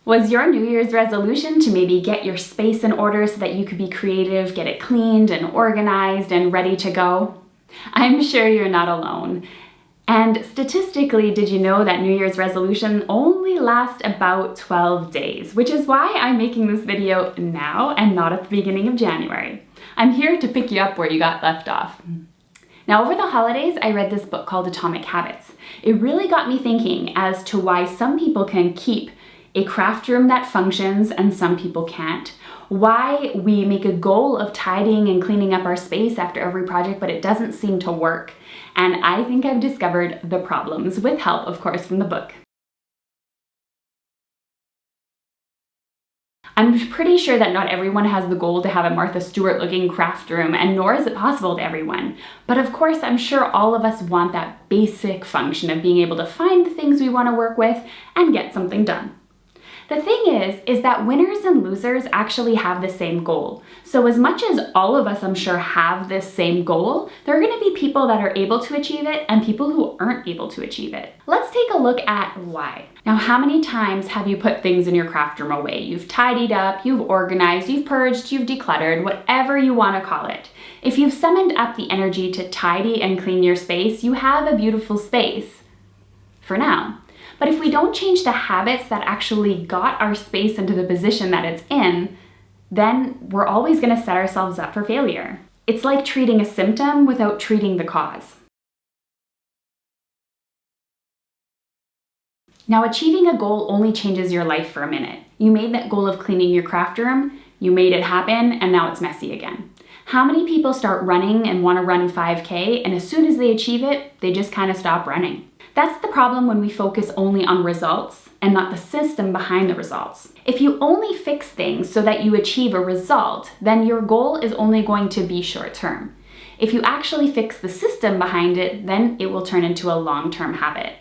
Was your New Year's resolution to maybe get your space in order so that you could be creative, get it cleaned and organized and ready to go? I'm sure you're not alone. And statistically, did you know that New Year's resolution only last about 12 days, which is why I'm making this video now and not at the beginning of January. I'm here to pick you up where you got left off. Now, over the holidays, I read this book called Atomic Habits. It really got me thinking as to why some people can keep a craft room that functions and some people can't. Why we make a goal of tidying and cleaning up our space after every project, but it doesn't seem to work. And I think I've discovered the problems, with help, of course, from the book. I'm pretty sure that not everyone has the goal to have a Martha Stewart-looking craft room, and nor is it possible to everyone. But of course, I'm sure all of us want that basic function of being able to find the things we want to work with and get something done. The thing is that winners and losers actually have the same goal. So as much as all of us, I'm sure, have this same goal, there are going to be people that are able to achieve it and people who aren't able to achieve it. Let's take a look at why. Now, how many times have you put things in your craft room away? You've tidied up, you've organized, you've purged, you've decluttered, whatever you want to call it. If you've summoned up the energy to tidy and clean your space, you have a beautiful space. For now. But if we don't change the habits that actually got our space into the position that it's in, then we're always going to set ourselves up for failure. It's like treating a symptom without treating the cause. Now, achieving a goal only changes your life for a minute. You made that goal of cleaning your craft room, you made it happen, and now it's messy again. How many people start running and want to run 5K, and as soon as they achieve it, they just kind of stop running? That's the problem when we focus only on results and not the system behind the results. If you only fix things so that you achieve a result, then your goal is only going to be short term. If you actually fix the system behind it, then it will turn into a long-term habit.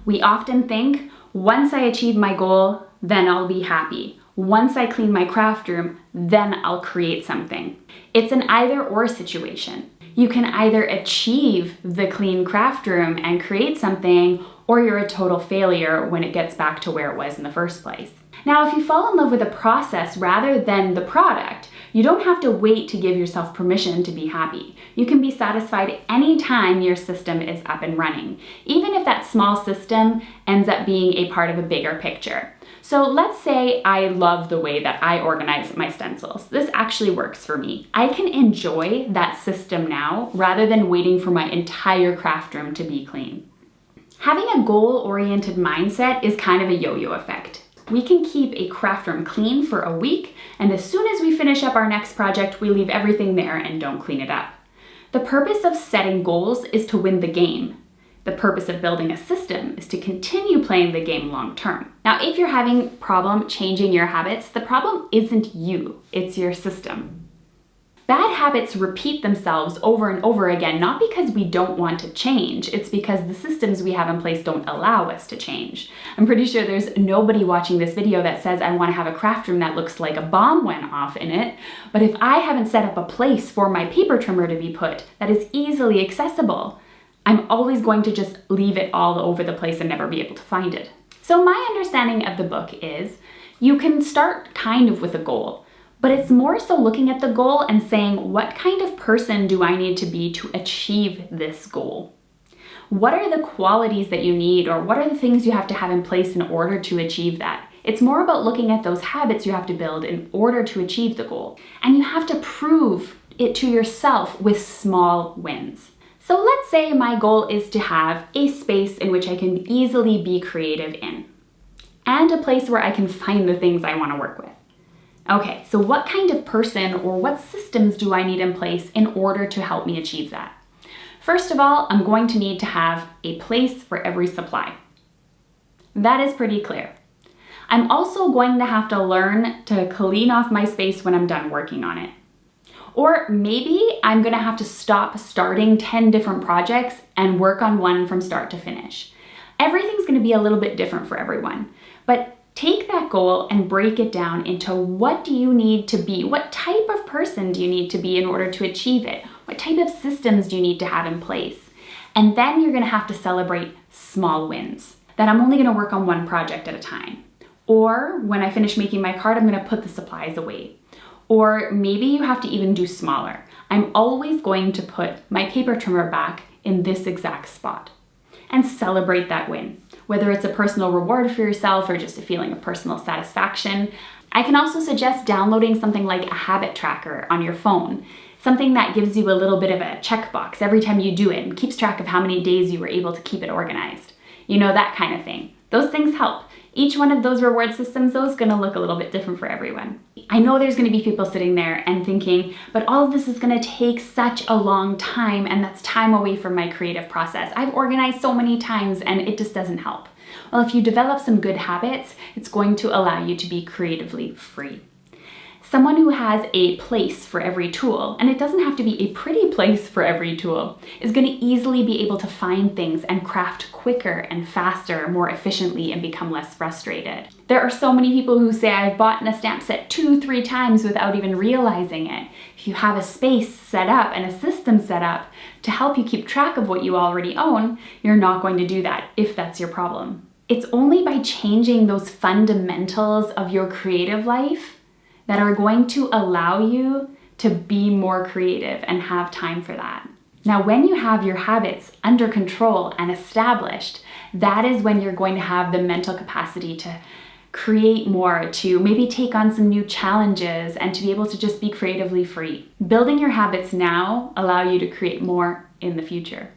We often think, once I achieve my goal, then I'll be happy. Once I clean my craft room, then I'll create something. It's an either-or situation. You can either achieve the clean craft room and create something, or you're a total failure when it gets back to where it was in the first place. Now, if you fall in love with the process rather than the product, you don't have to wait to give yourself permission to be happy. You can be satisfied anytime your system is up and running, even if that small system ends up being a part of a bigger picture. So let's say I love the way that I organize my stencils. This actually works for me. I can enjoy that system now rather than waiting for my entire craft room to be clean. Having a goal-oriented mindset is kind of a yo-yo effect. We can keep a craft room clean for a week, and as soon as we finish up our next project, we leave everything there and don't clean it up. The purpose of setting goals is to win the game. The purpose of building a system is to continue playing the game long term. Now, if you're having a problem changing your habits, the problem isn't you, it's your system. Bad habits repeat themselves over and over again, not because we don't want to change, it's because the systems we have in place don't allow us to change. I'm pretty sure there's nobody watching this video that says I want to have a craft room that looks like a bomb went off in it, but if I haven't set up a place for my paper trimmer to be put that is easily accessible, I'm always going to just leave it all over the place and never be able to find it. So my understanding of the book is you can start kind of with a goal, but it's more so looking at the goal and saying, what kind of person do I need to be to achieve this goal? What are the qualities that you need, or what are the things you have to have in place in order to achieve that? It's more about looking at those habits you have to build in order to achieve the goal. And you have to prove it to yourself with small wins. So let's say my goal is to have a space in which I can easily be creative in, and a place where I can find the things I want to work with. Okay, so what kind of person or what systems do I need in place in order to help me achieve that? First of all, I'm going to need to have a place for every supply. That is pretty clear. I'm also going to have to learn to clean off my space when I'm done working on it. Or maybe I'm gonna have to stop starting 10 different projects and work on one from start to finish. Everything's gonna be a little bit different for everyone, but take that goal and break it down into what do you need to be? What type of person do you need to be in order to achieve it? What type of systems do you need to have in place? And then you're gonna have to celebrate small wins. That I'm only gonna work on one project at a time. Or when I finish making my card, I'm gonna put the supplies away. Or maybe you have to even do smaller. I'm always going to put my paper trimmer back in this exact spot and celebrate that win. Whether it's a personal reward for yourself or just a feeling of personal satisfaction. I can also suggest downloading something like a habit tracker on your phone. Something that gives you a little bit of a checkbox every time you do it and keeps track of how many days you were able to keep it organized. You know, that kind of thing. Those things help. Each one of those reward systems, though, is gonna look a little bit different for everyone. I know there's gonna be people sitting there and thinking, but all of this is gonna take such a long time, and that's time away from my creative process. I've organized so many times and it just doesn't help. Well, if you develop some good habits, it's going to allow you to be creatively free. Someone who has a place for every tool, and it doesn't have to be a pretty place for every tool, is going to easily be able to find things and craft quicker and faster, more efficiently, and become less frustrated. There are so many people who say, I've bought a stamp set 2-3 times without even realizing it. If you have a space set up and a system set up to help you keep track of what you already own, you're not going to do that if that's your problem. It's only by changing those fundamentals of your creative life that are going to allow you to be more creative and have time for that. Now, when you have your habits under control and established, that is when you're going to have the mental capacity to create more, to maybe take on some new challenges, and to be able to just be creatively free. Building your habits now allow you to create more in the future.